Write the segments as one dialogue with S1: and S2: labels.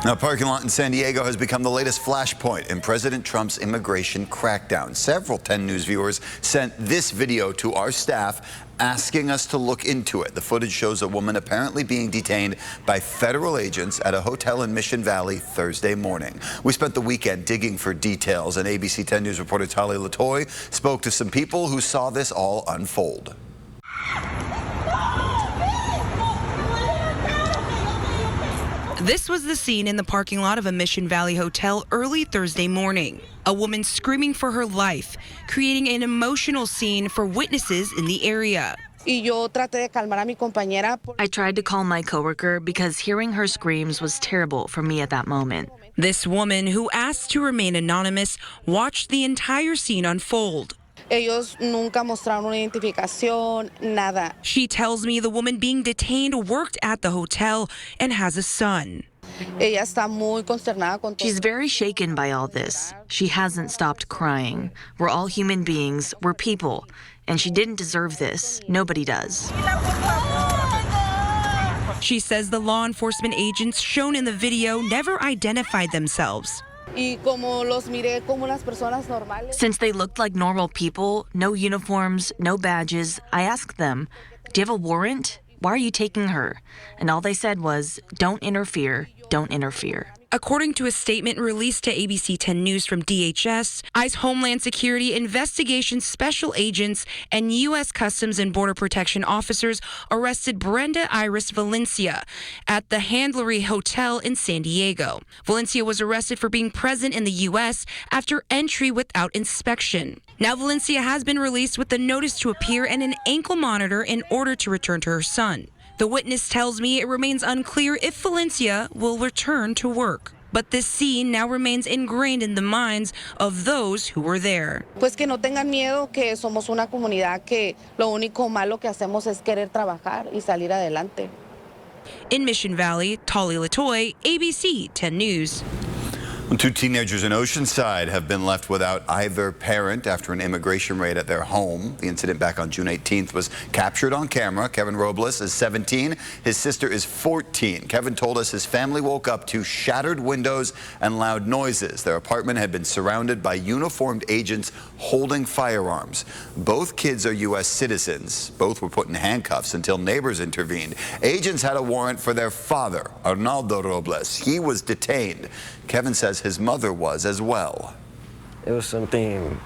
S1: A parking lot in San Diego has become the latest flashpoint in President Trump's immigration crackdown. Several 10 News viewers sent this video to our staff asking us to look into it. The footage shows a woman apparently being detained by federal agents at a hotel in Mission Valley Thursday morning. We spent the weekend digging for details, and ABC 10 News reporter Talia Latoy spoke to some people who saw this all unfold.
S2: This was the scene in the parking lot of a Mission Valley hotel early Thursday morning. A woman screaming for her life, creating an emotional scene for witnesses in the area.
S3: I tried to calm my coworker because hearing her screams was terrible for me at that moment.
S2: This woman, who asked to remain anonymous, watched the entire scene unfold. She tells me the woman being detained worked at the hotel and has a son.
S3: She's very shaken by all this. She hasn't stopped crying. We're all human beings. We're people. And she didn't deserve this. Nobody does.
S2: She says the law enforcement agents shown in the video never identified themselves.
S3: Since they looked like normal people, no uniforms, no badges, I asked them, "Do you have a warrant? Why are you taking her?" And all they said was, "Don't interfere, don't interfere."
S2: According to a statement released to ABC 10 News from DHS, ICE Homeland Security Investigation Special Agents and U.S. Customs and Border Protection officers arrested Brenda Iris Valencia at the Handlery Hotel in San Diego. Valencia was arrested for being present in the U.S. after entry without inspection. Now Valencia has been released with a notice to appear and an ankle monitor in order to return to her son. The witness tells me it remains unclear if Valencia will return to work. But this scene now remains ingrained in the minds of those who were there.
S4: Pues que no tengan miedo, que somos una comunidad que lo único malo que hacemos es querer trabajar y salir adelante.
S2: In Mission Valley, Talia Latoy, ABC 10 News.
S1: Two teenagers in Oceanside have been left without either parent after an immigration raid at their home. The incident back on June 18th was captured on camera. Kevin Robles is 17. His sister is 14. Kevin told us his family woke up to shattered windows and loud noises. Their apartment had been surrounded by uniformed agents holding firearms. Both kids are U.S. citizens. Both were put in handcuffs until neighbors intervened. Agents had a warrant for their father, Arnaldo Robles. He was detained. Kevin says his mother was as well.
S5: It was something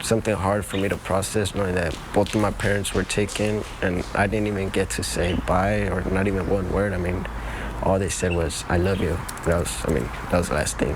S5: something hard for me to process, knowing that both of my parents were taken and I didn't even get to say bye or not even one word. All they said was, "I love you." That was the last thing.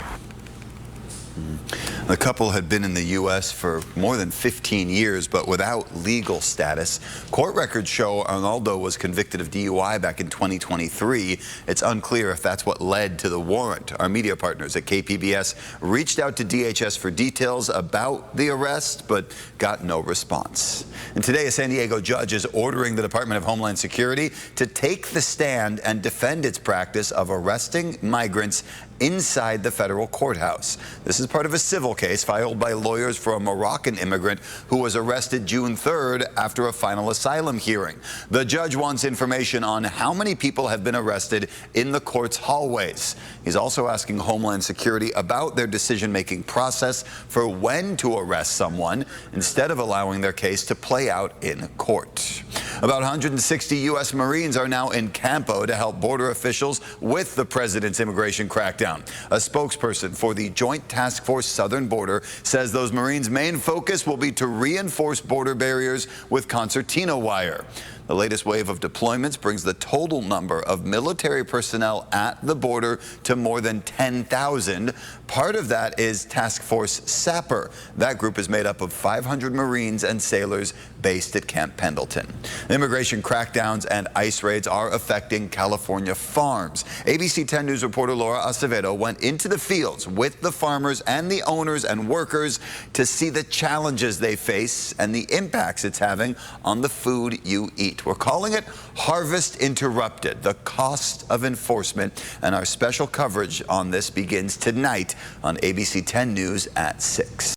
S1: The couple had been in the U.S. for more than 15 years, but without legal status. Court records show Arnaldo was convicted of DUI back in 2023. It's unclear if that's what led to the warrant. Our media partners at KPBS reached out to DHS for details about the arrest, but got no response. And today, a San Diego judge is ordering the Department of Homeland Security to take the stand and defend its practice of arresting migrants inside the federal courthouse. This is part of a civil case filed by lawyers for a Moroccan immigrant who was arrested June 3rd after a final asylum hearing. The judge wants information on how many people have been arrested in the court's hallways. He's also asking Homeland Security about their decision-making process for when to arrest someone instead of allowing their case to play out in court. About 160 U.S. Marines are now in Campo to help border officials with the president's immigration crackdown. A spokesperson for the Joint Task Force Southern Border says those Marines' main focus will be to reinforce border barriers with concertina wire. The latest wave of deployments brings the total number of military personnel at the border to more than 10,000. Part of that is Task Force Sapper. That group is made up of 500 Marines and sailors based at Camp Pendleton. Immigration crackdowns and ICE raids are affecting California farms. ABC 10 News reporter Laura Acevedo went into the fields with the farmers and the owners and workers to see the challenges they face and the impacts it's having on the food you eat. We're calling it Harvest Interrupted, the cost of enforcement, and our special coverage on this begins tonight on ABC 10 News at 6.